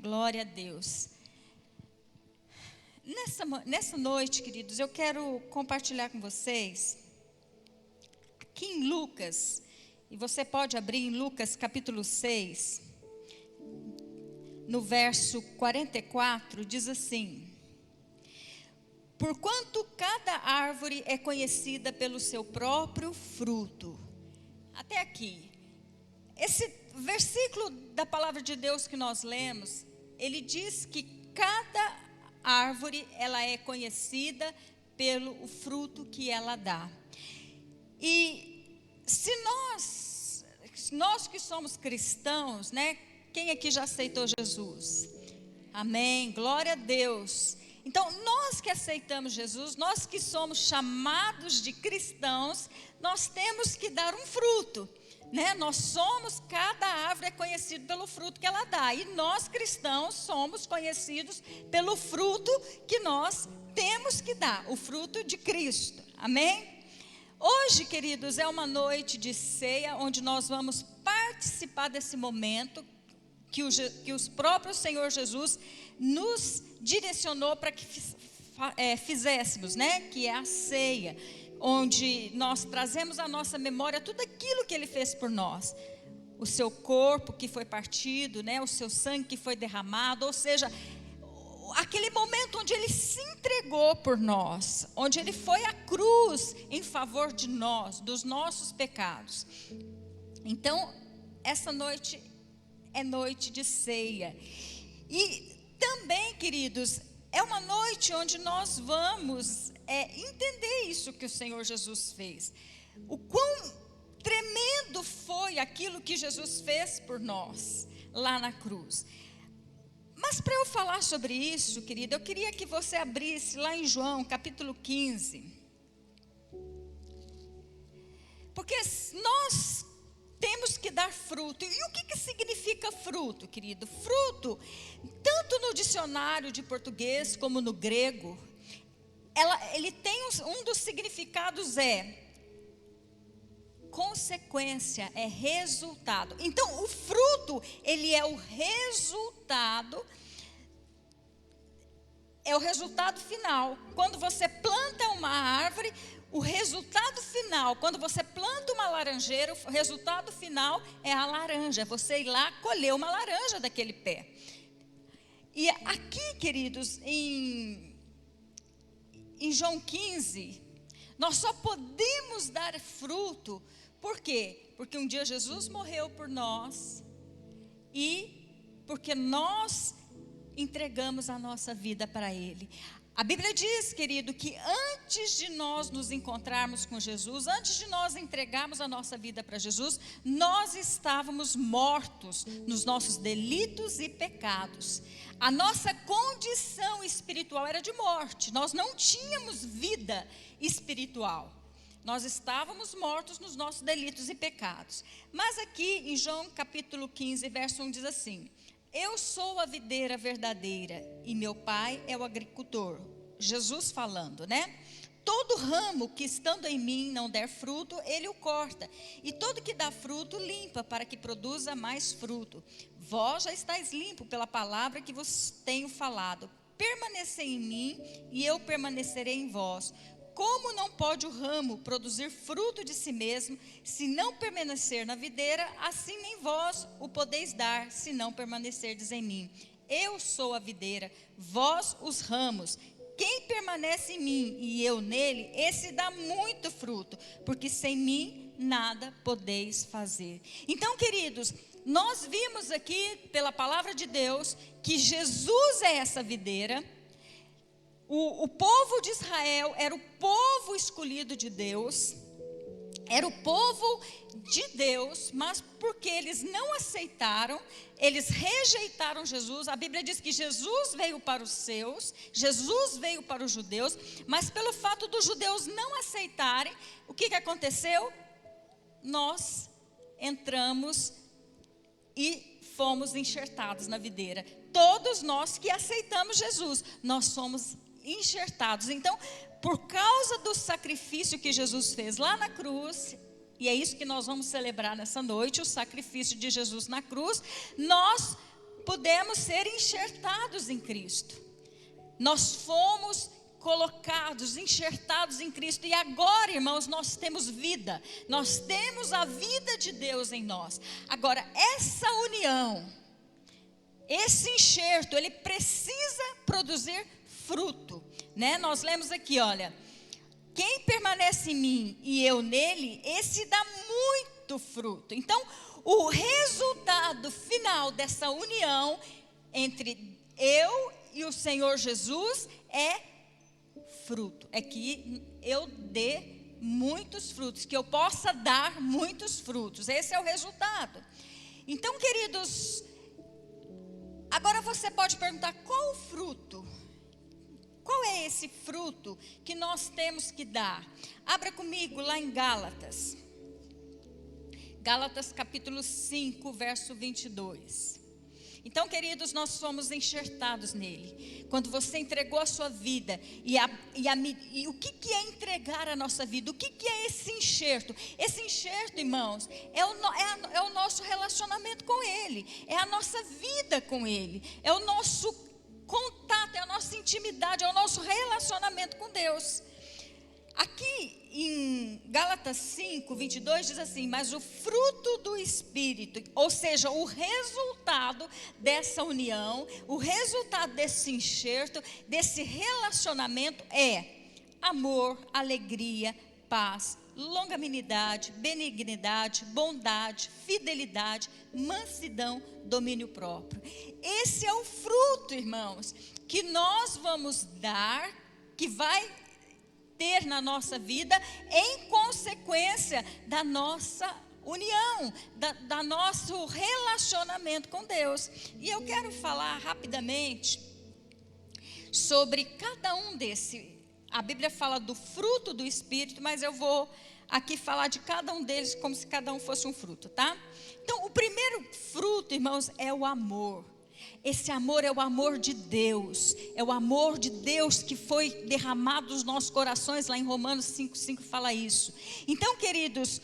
Glória a Deus. Nessa noite, queridos, eu quero compartilhar com vocês, aqui em Lucas, e você pode abrir em Lucas capítulo 6, no verso 44, diz assim: porquanto cada árvore é conhecida pelo seu próprio fruto. Até aqui. Esse versículo da palavra de Deus que nós lemos, ele diz que cada árvore, ela é conhecida pelo fruto que ela dá. E se nós que somos cristãos, né? Quem aqui já aceitou Jesus? Amém, glória a Deus. Então, nós que aceitamos Jesus, nós que somos chamados de cristãos, nós temos que dar um fruto, né? Cada árvore é conhecida pelo fruto que ela dá, e nós cristãos somos conhecidos pelo fruto que nós temos que dar, o fruto de Cristo, amém? Hoje, queridos, é uma noite de ceia, onde nós vamos participar desse momento que o próprio Senhor Jesus nos direcionou para que fizéssemos, né? Que é a ceia, onde nós trazemos à nossa memória tudo aquilo que Ele fez por nós. O seu corpo que foi partido, né? O seu sangue que foi derramado, ou seja, aquele momento onde Ele se entregou por nós, onde Ele foi à cruz em favor de nós, dos nossos pecados. Então, essa noite é noite de ceia. E também, queridos, é uma noite onde nós vamos entender isso que o Senhor Jesus fez. O quão tremendo foi aquilo que Jesus fez por nós, lá na cruz. Mas para eu falar sobre isso, querido, eu queria que você abrisse lá em João, capítulo 15. Porque nós temos que dar fruto. E o que significa fruto, querido? Fruto, tanto no dicionário de português como no grego, ele tem um dos significados consequência, é resultado. Então, o fruto, ele é o resultado final. Quando você planta uma árvore, o resultado final, quando você planta uma laranjeira, o resultado final é a laranja. Você ir lá colher uma laranja daquele pé. E aqui, queridos, em João 15, nós só podemos dar fruto. Por quê? Porque um dia Jesus morreu por nós e porque nós entregamos a nossa vida para Ele. A Bíblia diz, querido, que antes de nós nos encontrarmos com Jesus, antes de nós entregarmos a nossa vida para Jesus, nós estávamos mortos nos nossos delitos e pecados. A nossa condição espiritual era de morte, nós não tínhamos vida espiritual. Nós estávamos mortos nos nossos delitos e pecados. Mas aqui em João capítulo 15, verso 1 diz assim: eu sou a videira verdadeira e meu pai é o agricultor. Jesus falando, né? Todo ramo que estando em mim não der fruto, ele o corta. E todo que dá fruto, limpa, para que produza mais fruto. Vós já estáis limpos pela palavra que vos tenho falado. Permanecei em mim e eu permanecerei em vós. Como não pode o ramo produzir fruto de si mesmo, se não permanecer na videira, assim nem vós o podeis dar, se não permanecerdes em mim. Eu sou a videira, vós os ramos. Quem permanece em mim e eu nele, esse dá muito fruto, porque sem mim nada podeis fazer. Então, queridos, nós vimos aqui pela palavra de Deus que Jesus é essa videira. O povo de Israel era o povo escolhido de Deus, era o povo de Deus, mas porque eles não aceitaram, eles rejeitaram Jesus. A Bíblia diz que Jesus veio para os seus, Jesus veio para os judeus, mas pelo fato dos judeus não aceitarem, o que aconteceu? Nós entramos e fomos enxertados na videira. Todos nós que aceitamos Jesus, nós somos enxertados. Então, por causa do sacrifício que Jesus fez lá na cruz, e é isso que nós vamos celebrar nessa noite, o sacrifício de Jesus na cruz, nós pudemos ser enxertados em Cristo. Nós fomos colocados, enxertados em Cristo, e agora, irmãos, nós temos vida, nós temos a vida de Deus em nós. Agora, essa união, esse enxerto, ele precisa produzir fruto, né? Nós lemos aqui, olha, quem permanece em mim e eu nele, esse dá muito fruto. Então, o resultado final dessa união entre eu e o Senhor Jesus é fruto, é que eu dê muitos frutos, que eu possa dar muitos frutos. Esse é o resultado. Então, queridos, agora você pode perguntar: qual o fruto? Qual é esse fruto que nós temos que dar? Abra comigo lá em Gálatas. Gálatas capítulo 5, verso 22. Então, queridos, nós somos enxertados nele. Quando você entregou a sua vida, e o que é entregar a nossa vida? O que é esse enxerto? Esse enxerto, irmãos, é o nosso relacionamento com ele, é a nossa vida com ele, é o nosso contato, é a nossa intimidade, é o nosso relacionamento com Deus. Aqui em Gálatas 5, 22 diz assim: mas o fruto do Espírito, ou seja, o resultado dessa união, o resultado desse enxerto, desse relacionamento é amor, alegria, paz, longanimidade, benignidade, bondade, fidelidade, mansidão, domínio próprio. Esse é o fruto, irmãos, que nós vamos dar, que vai ter na nossa vida em consequência da nossa união, da nosso relacionamento com Deus. E eu quero falar rapidamente sobre cada um desse. A Bíblia fala do fruto do Espírito, mas eu vou aqui falar de cada um deles como se cada um fosse um fruto, tá? Então, o primeiro fruto, irmãos, é o amor. Esse amor é o amor de Deus, é o amor de Deus que foi derramado nos nossos corações, lá em Romanos 5,5 fala isso. Então, queridos,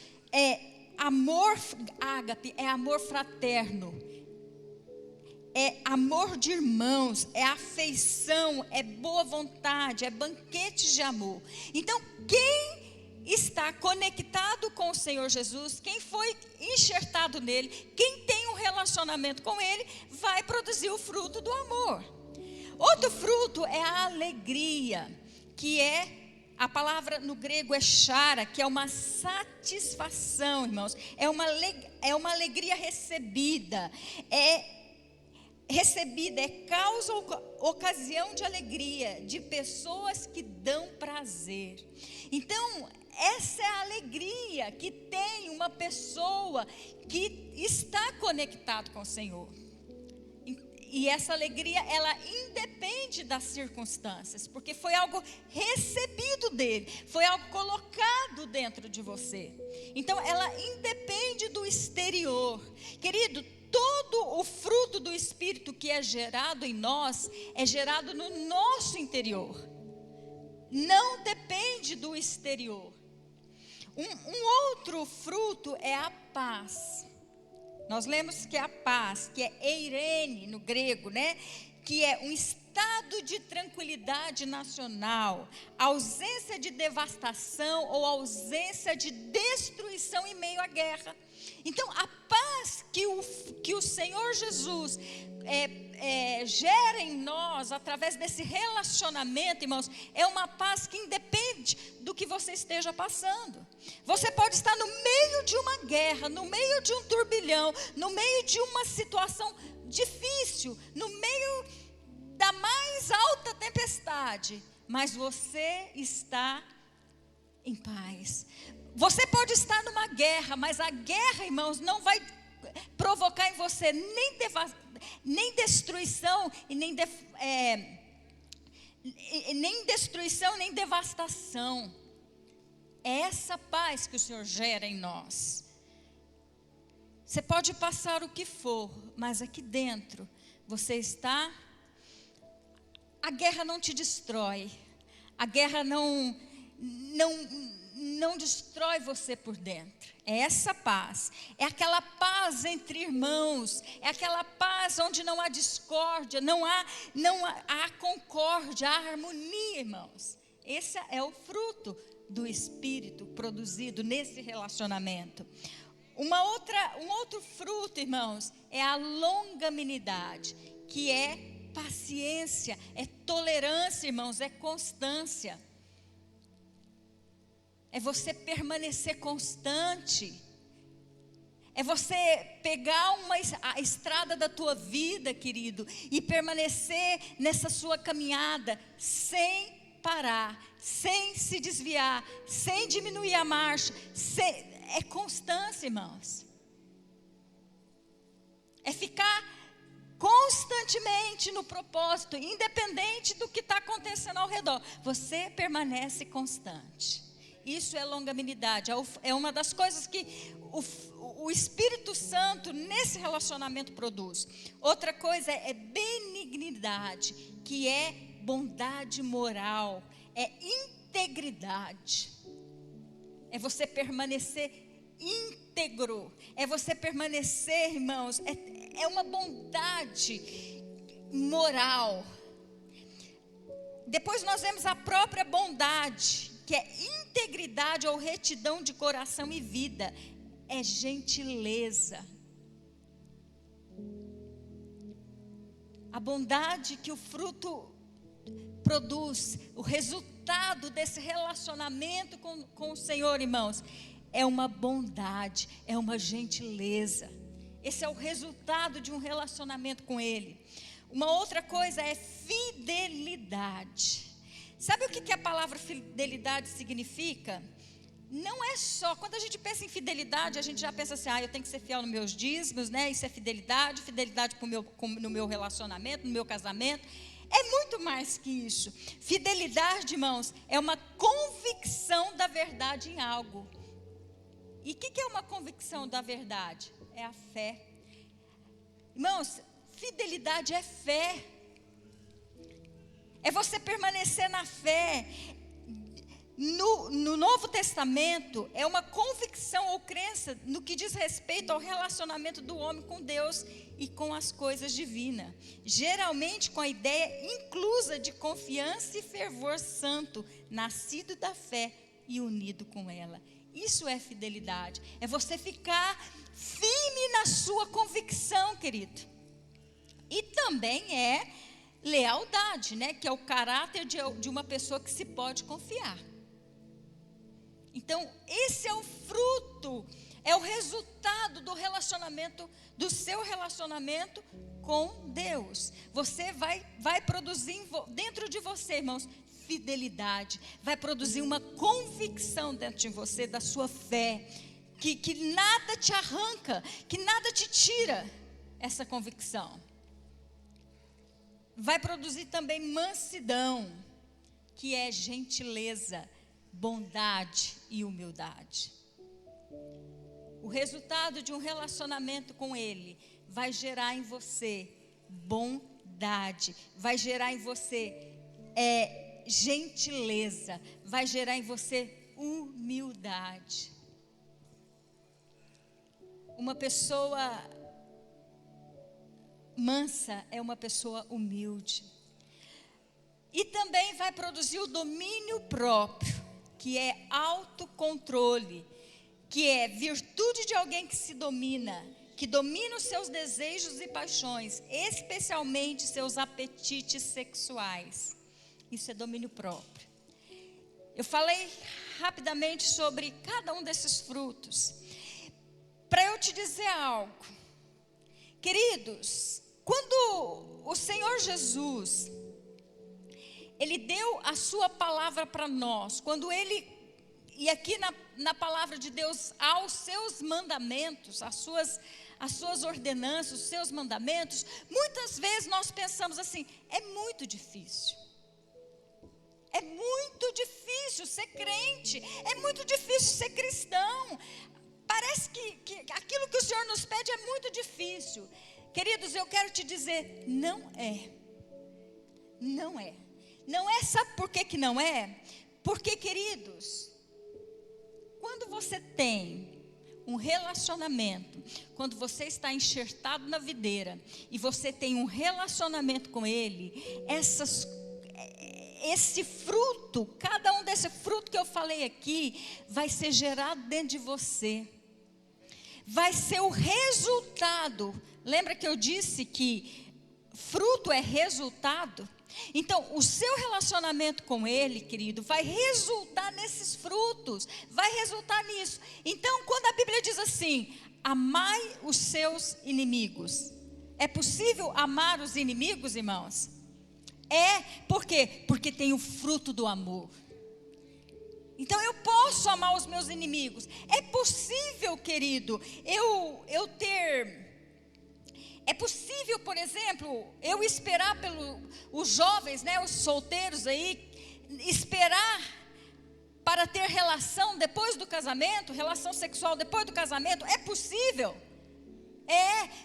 amor ágape, é amor fraterno, é amor de irmãos, é afeição, é boa vontade, é banquete de amor. Então, quem está conectado com o Senhor Jesus, quem foi enxertado nele, quem tem um relacionamento com ele, vai produzir o fruto do amor. Outro fruto é a alegria, que a palavra no grego é chara, que é uma satisfação, irmãos, é uma alegria recebida, é causa ou ocasião de alegria, de pessoas que dão prazer. Então, essa é a alegria que tem uma pessoa que está conectado com o Senhor. E essa alegria, ela independe das circunstâncias, porque foi algo recebido dele, foi algo colocado dentro de você. Então, ela independe do exterior. Querido, todo o fruto do Espírito que é gerado em nós, é gerado no nosso interior. Não depende do exterior. Um outro fruto é a paz. Nós lemos que é a paz, que é eirene no grego, né? Que é um estado de tranquilidade nacional, ausência de devastação ou ausência de destruição em meio à guerra. Então, a paz que o Senhor Jesus gera em nós, através desse relacionamento, irmãos, é uma paz que independe do que você esteja passando. Você pode estar no meio de uma guerra, no meio de um turbilhão, no meio de uma situação difícil, no meio da mais alta tempestade, mas você está em paz. Você pode estar numa guerra, mas a guerra, irmãos, não vai provocar em você nem destruição e nem destruição, nem devastação. É essa paz que o Senhor gera em nós. Você pode passar o que for, mas aqui dentro você está. A guerra não te destrói. A guerra não não destrói você por dentro. É essa paz. É aquela paz entre irmãos. É aquela paz onde não há discórdia, não há concórdia, há harmonia, irmãos. Esse é o fruto do Espírito produzido nesse relacionamento. Um outro fruto, irmãos, é a longanimidade, que é paciência, é tolerância, irmãos, é constância. É você permanecer constante. É você pegar a estrada da tua vida, querido, e permanecer nessa sua caminhada sem parar, sem se desviar, sem diminuir a marcha. É constância, irmãos. É ficar constantemente no propósito, independente do que está acontecendo ao redor. Você permanece constante. Isso é longanimidade. É uma das coisas que o Espírito Santo nesse relacionamento produz. Outra coisa é benignidade, que é bondade moral, é integridade. É você permanecer íntegro, é você permanecer, irmãos, é uma bondade moral. Depois nós vemos a própria bondade, que é integridade ou retidão de coração e vida, é gentileza. A bondade que o fruto produz, o resultado desse relacionamento com o Senhor, irmãos, é uma bondade, é uma gentileza. Esse é o resultado de um relacionamento com Ele. Uma outra coisa é fidelidade. Sabe o que a palavra fidelidade significa? Não é só, quando a gente pensa em fidelidade, a gente já pensa assim, eu tenho que ser fiel nos meus dízimos, né? Isso é fidelidade no meu relacionamento, no meu casamento. É muito mais que isso. Fidelidade, irmãos, é uma convicção da verdade em algo. E o que é uma convicção da verdade? É a fé. Irmãos, fidelidade é fé. É você permanecer na fé. No Novo Testamento, é uma convicção ou crença no que diz respeito ao relacionamento do homem com Deus e com as coisas divinas. Geralmente com a ideia inclusa de confiança e fervor santo, nascido da fé e unido com ela. Isso é fidelidade. É você ficar firme na sua convicção, querido. E também é lealdade, né? Que é o caráter de uma pessoa que se pode confiar. Então, esse é o fruto, é o resultado do relacionamento, do seu relacionamento com Deus. Você vai produzir dentro de você, irmãos, fidelidade. Vai produzir uma convicção dentro de você da sua fé. Que nada te arranca, que nada te tira essa convicção. Vai produzir também mansidão, que é gentileza, bondade e humildade. O resultado de um relacionamento com Ele vai gerar em você bondade, vai gerar em você gentileza, vai gerar em você humildade. Uma pessoa mansa é uma pessoa humilde. E também vai produzir o domínio próprio, que é autocontrole, que é virtude de alguém que se domina, que domina os seus desejos e paixões, especialmente seus apetites sexuais. Isso é domínio próprio. Eu falei rapidamente sobre cada um desses frutos. Para eu te dizer algo, queridos, quando o Senhor Jesus, Ele deu a sua palavra para nós, quando Ele, e aqui na palavra de Deus, há os seus mandamentos, as suas ordenanças, os seus mandamentos, muitas vezes nós pensamos assim, é muito difícil. É muito difícil ser crente, é muito difícil ser cristão. Parece que aquilo que o Senhor nos pede é muito difícil. Queridos, eu quero te dizer, não é. Não é. Não é, sabe por que não é? Porque, queridos, quando você tem um relacionamento, quando você está enxertado na videira e você tem um relacionamento com Ele, esse fruto, cada um desse fruto que eu falei aqui, vai ser gerado dentro de você. Vai ser o resultado. Lembra que eu disse que fruto é resultado? Então, o seu relacionamento com Ele, querido, vai resultar nesses frutos, vai resultar nisso. Então, quando a Bíblia diz assim, amai os seus inimigos, é possível amar os inimigos, irmãos? Por quê? Porque tem o fruto do amor. Então, eu posso amar os meus inimigos. É possível, querido, É possível, por exemplo, eu esperar os jovens, né, os solteiros aí, esperar para ter relação depois do casamento, relação sexual depois do casamento? É possível?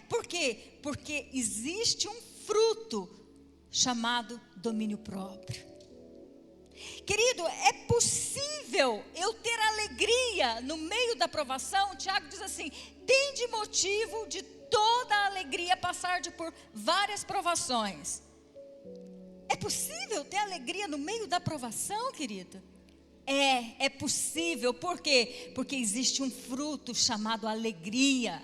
Por quê? Porque existe um fruto chamado domínio próprio. Querido, é possível eu ter alegria no meio da provação? Tiago diz assim, tende motivo de toda a alegria passar por várias provações. É possível ter alegria no meio da provação, querido? É possível. Por quê? Porque existe um fruto chamado alegria.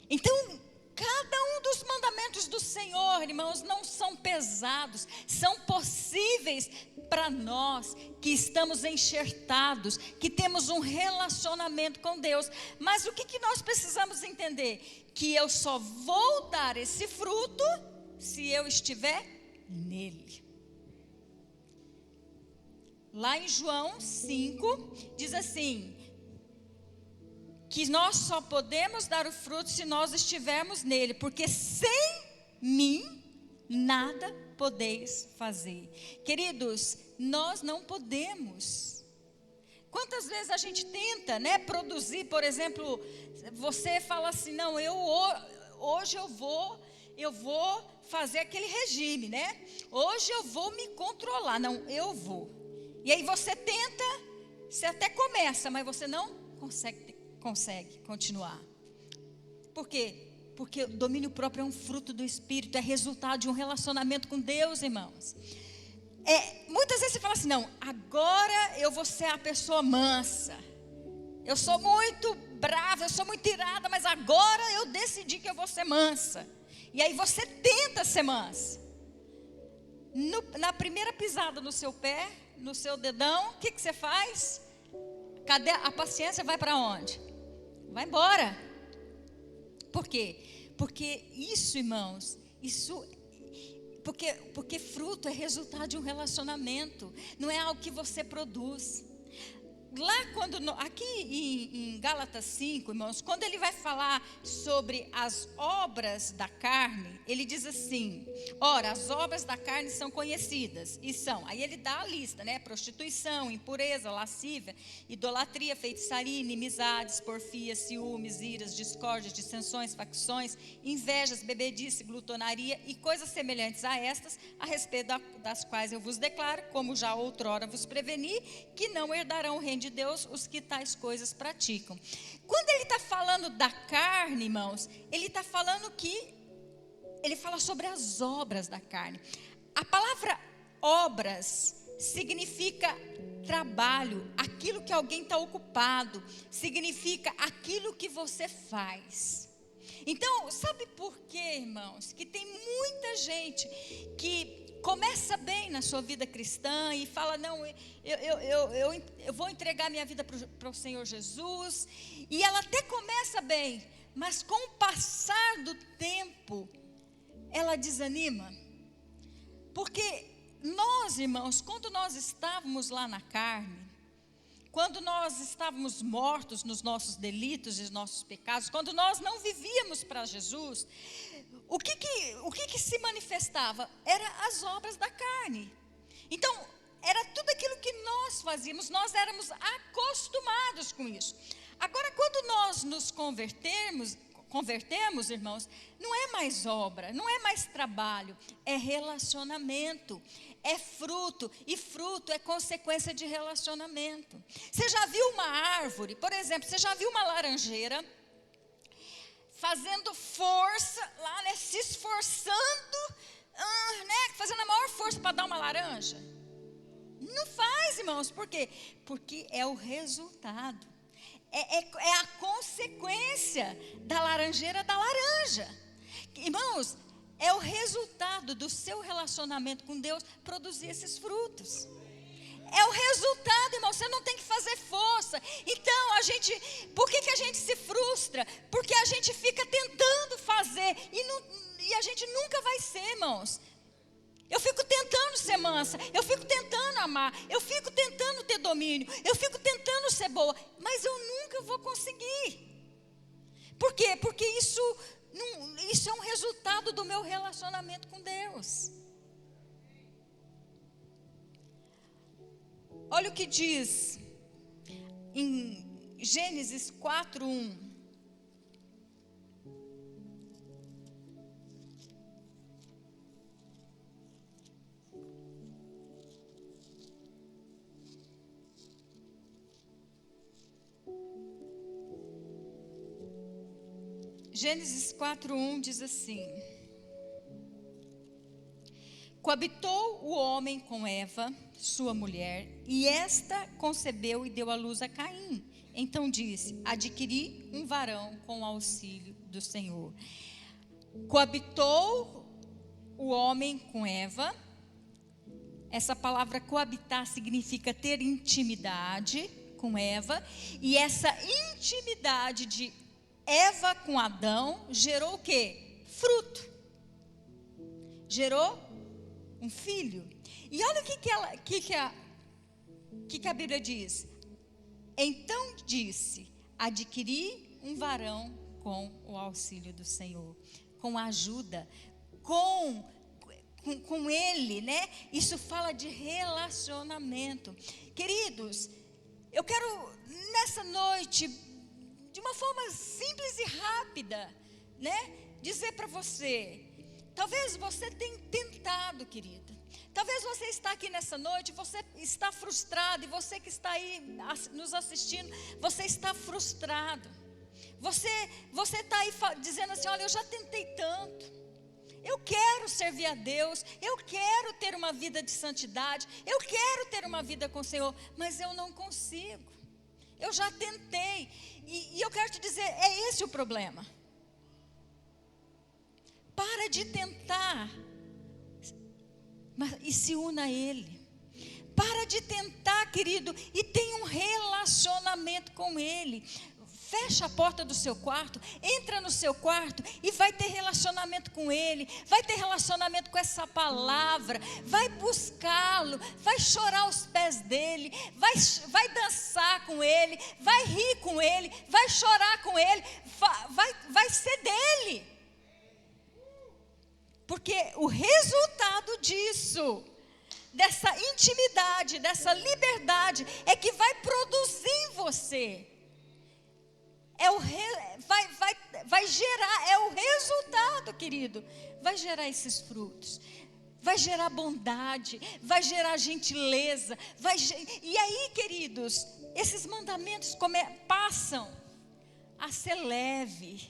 Então, cada um dos mandamentos do Senhor, irmãos, não são pesados, são possíveis para nós que estamos enxertados, que temos um relacionamento com Deus. Mas o que nós precisamos entender? Que eu só vou dar esse fruto se eu estiver nele. Lá em João 5, diz assim, que nós só podemos dar o fruto se nós estivermos nele, porque sem mim nada podeis fazer. Queridos, nós não podemos. Quantas vezes a gente tenta, né, produzir, por exemplo, você fala assim, não, hoje eu vou fazer aquele regime, né? Hoje eu vou me controlar, não, eu vou. E aí você tenta, você até começa, mas você não consegue continuar. Por quê? Porque o domínio próprio é um fruto do Espírito, é resultado de um relacionamento com Deus, irmãos. Muitas vezes você fala assim, não, agora eu vou ser a pessoa mansa. Eu sou muito brava, eu sou muito irada, mas agora eu decidi que eu vou ser mansa. E aí você tenta ser mansa. Na primeira pisada no seu pé, no seu dedão, o que você faz? Cadê a paciência? Vai para onde? Vai embora. Por quê? Porque isso, irmãos, porque fruto é resultado de um relacionamento, não é algo que você produz. Lá aqui em Gálatas 5, irmãos, quando ele vai falar sobre as obras da carne, ele diz assim, ora, as obras da carne são conhecidas, e são, aí ele dá a lista, né, prostituição, impureza, lascívia, idolatria, feitiçaria, inimizades, porfia, ciúmes, iras, discórdias, dissensões, facções, invejas, bebedice, glutonaria e coisas semelhantes a estas, a respeito das quais eu vos declaro, como já outrora vos preveni, que não herdarão o reino de Deus os que tais coisas praticam. Quando ele está falando da carne, irmãos, ele está falando ele fala sobre as obras da carne. A palavra obras significa trabalho, aquilo que alguém está ocupado, significa aquilo que você faz. Então, sabe por quê, irmãos? Que tem muita gente que começa bem na sua vida cristã e fala, não, eu vou entregar minha vida para o Senhor Jesus, e ela até começa bem, mas com o passar do tempo, ela desanima, porque nós, irmãos, quando nós estávamos lá na carne, quando nós estávamos mortos nos nossos delitos e nos nossos pecados, quando nós não vivíamos para Jesus, o que se manifestava? Eram as obras da carne. Então, era tudo aquilo que nós fazíamos, nós éramos acostumados com isso. Agora, quando nós nos convertemos, convertemos, irmãos, não é mais obra, não é mais trabalho, é relacionamento, é fruto, e fruto é consequência de relacionamento. Você já viu uma árvore, por exemplo, você já viu uma laranjeira fazendo força lá, né, se esforçando, né, fazendo a maior força para dar uma laranja? Não faz, irmãos. Por quê? Porque é o resultado, é a consequência da laranjeira da laranja. Irmãos, é o resultado do seu relacionamento com Deus produzir esses frutos. É o resultado, irmão. Você não tem que fazer força. Então, por que a gente se frustra? Porque a gente fica tentando fazer e a gente nunca vai ser, irmãos. Eu fico tentando ser mansa, eu fico tentando amar, eu fico tentando ter domínio, eu fico tentando ser boa, mas eu nunca vou conseguir. Por quê? Porque isso é um resultado do meu relacionamento com Deus. Olha o que diz em Gênesis 4:1. Gênesis 4:1 diz assim: coabitou o homem com Eva, sua mulher, e esta concebeu e deu à luz a Caim. Então disse: adquiri um varão com o auxílio do Senhor. Coabitou o homem com Eva. Essa palavra coabitar significa ter intimidade com Eva, e essa intimidade de Eva com Adão gerou o quê? Fruto. Gerou um filho. E olha o que a Bíblia diz. Então disse: adquiri um varão com o auxílio do Senhor, com a ajuda, com ele, né? Isso fala de relacionamento. Queridos, eu quero nessa noite, de uma forma simples e rápida, né, dizer para você, talvez você tenha tentado, querida, talvez você está aqui nessa noite, você está frustrado, e você que está aí nos assistindo, você está frustrado, você está aí dizendo assim: olha, eu já tentei tanto, eu quero servir a Deus, eu quero ter uma vida de santidade, eu quero ter uma vida com o Senhor, mas eu não consigo, eu já tentei. E eu quero te dizer, é esse o problema. Para de tentar e se una a Ele. Para de tentar, querido, e tenha um relacionamento com Ele. Fecha a porta do seu quarto, entra no seu quarto e vai ter relacionamento com Ele, vai ter relacionamento com essa palavra, vai buscá-lo, vai chorar aos pés dEle, vai dançar com Ele, vai rir com Ele, vai chorar com Ele, vai ser dEle. Porque o resultado disso, dessa intimidade, dessa liberdade, é que vai produzir em você. Vai gerar, é o resultado, querido. Vai gerar esses frutos. Vai gerar bondade, vai gerar gentileza. E aí, queridos, esses mandamentos passam a ser leve.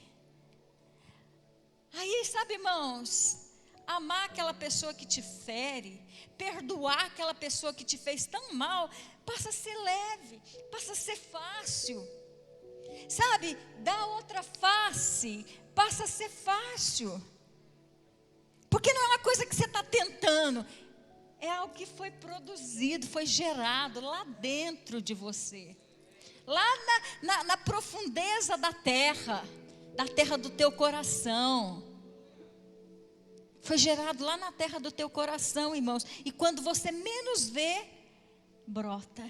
Aí, sabe, irmãos, amar aquela pessoa que te fere, perdoar aquela pessoa que te fez tão mal, passa a ser leve, passa a ser fácil. Sabe, dar outra face passa a ser fácil, porque não é uma coisa que você está tentando, é algo que foi produzido, foi gerado lá dentro de você, lá na profundeza da terra do teu coração. Foi gerado lá na terra do teu coração, irmãos, e quando você menos vê, brota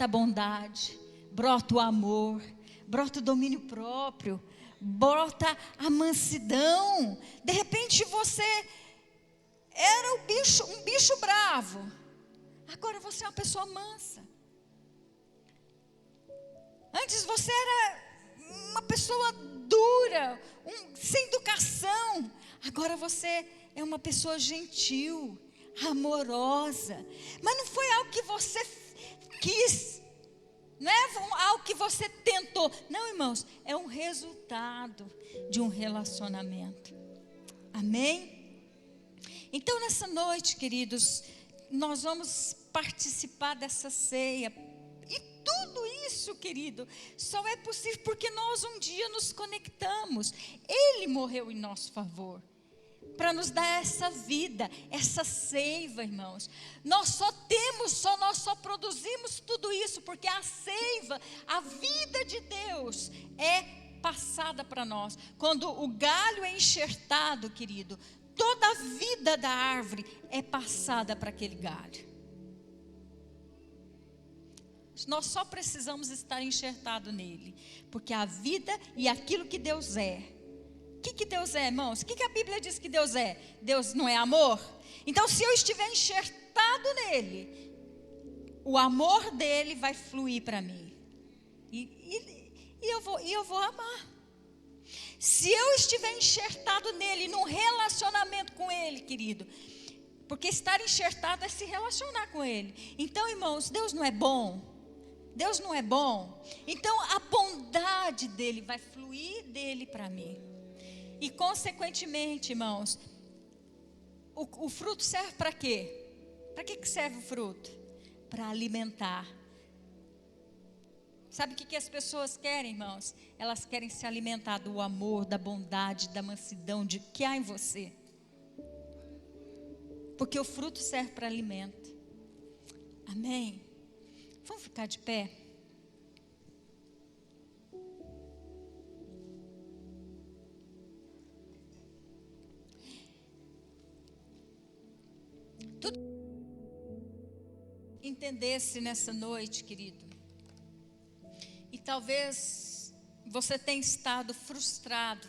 a bondade, brota o amor, brota o domínio próprio, brota a mansidão. De repente você era um bicho bravo, agora você é uma pessoa mansa. Antes você era uma pessoa dura, sem educação. Agora você é uma pessoa gentil, amorosa. Mas não foi algo que você quis, não é algo que você tentou. Não, irmãos, é um resultado de um relacionamento. Amém? Então, nessa noite, queridos, nós vamos participar dessa ceia. E tudo isso, querido, só é possível porque nós um dia nos conectamos. Ele morreu em nosso favor, para nos dar essa vida, essa seiva, irmãos. Nós só produzimos tudo isso porque a seiva, a vida de Deus é passada para nós. Quando o galho é enxertado, querido, toda a vida da árvore é passada para aquele galho. Nós só precisamos estar enxertado nele, porque a vida e aquilo que Deus é. O que Deus é, irmãos? O que a Bíblia diz que Deus é? Deus não é amor? Então, se eu estiver enxertado nele, o amor dele vai fluir para mim. E eu vou amar. Se eu estiver enxertado nele, num relacionamento com ele, querido, porque estar enxertado é se relacionar com ele. Então, irmãos, Deus não é bom? Deus não é bom? Então, a bondade dele vai fluir dele para mim. E, consequentemente, irmãos, o fruto serve para quê? Para que serve o fruto? Para alimentar. Sabe o que as pessoas querem, irmãos? Elas querem se alimentar do amor, da bondade, da mansidão, de que há em você. Porque o fruto serve para alimento. Amém? Vamos ficar de pé? Tudo entendesse nessa noite, querido. E talvez você tenha estado frustrado.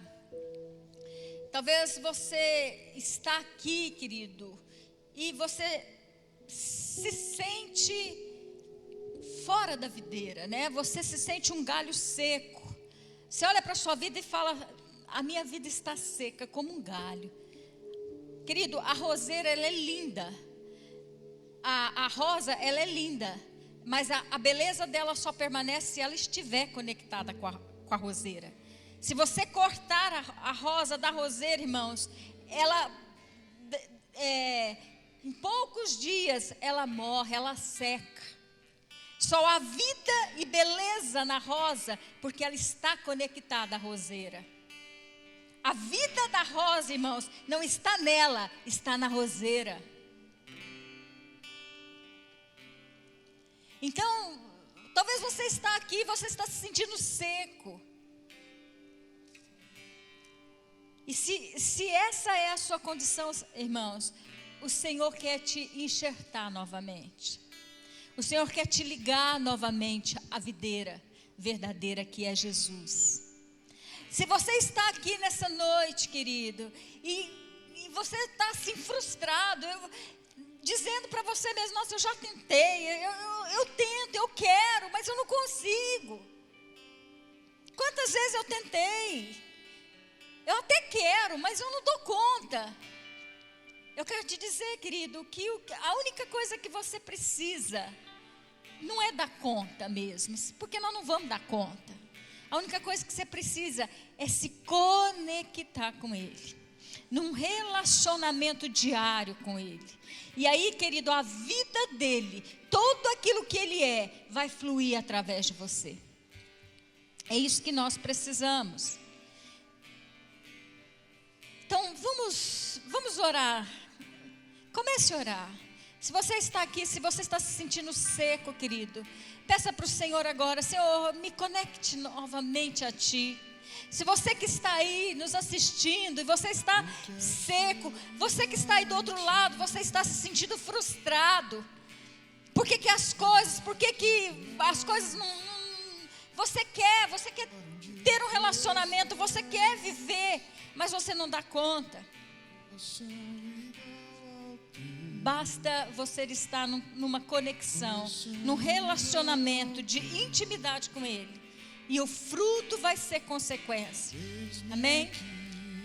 Talvez você está aqui, querido, e você se sente fora da videira, né? Você se sente um galho seco. Você olha para a sua vida e fala: a minha vida está seca como um galho. Querido, a roseira, ela é linda. A rosa, ela é linda. Mas a beleza dela só permanece se ela estiver conectada com a roseira. Se você cortar a rosa da roseira, irmãos, ela, em poucos dias, ela morre, ela seca. Só há vida e beleza na rosa, porque ela está conectada à roseira. A vida da rosa, irmãos, não está nela, está na roseira. Então, talvez você está aqui, você está se sentindo seco. E se essa é a sua condição, irmãos, o Senhor quer te enxertar novamente. O Senhor quer te ligar novamente à videira verdadeira que é Jesus. Se você está aqui nessa noite, querido, e você está assim frustrado, dizendo para você mesmo: nossa, eu já tentei, eu tento, eu quero, mas eu não consigo. Quantas vezes eu tentei? Eu até quero, mas eu não dou conta. Eu quero te dizer, querido, que a única coisa que você precisa não é dar conta mesmo, porque nós não vamos dar conta. A única coisa que você precisa é se conectar com Ele, num relacionamento diário com Ele. E aí, querido, a vida dele, tudo aquilo que Ele é, vai fluir através de você. É isso que nós precisamos. Então, vamos orar. Comece a orar. Se você está aqui, se você está se sentindo seco, querido, peça para o Senhor agora: Senhor, me conecte novamente a Ti. Se você que está aí nos assistindo e você está seco, você que está aí do outro lado, você está se sentindo frustrado. Por que as coisas não... Você quer ter um relacionamento, você quer viver, mas você não dá conta. Basta você estar numa conexão, num relacionamento de intimidade com Ele, e o fruto vai ser consequência. Amém?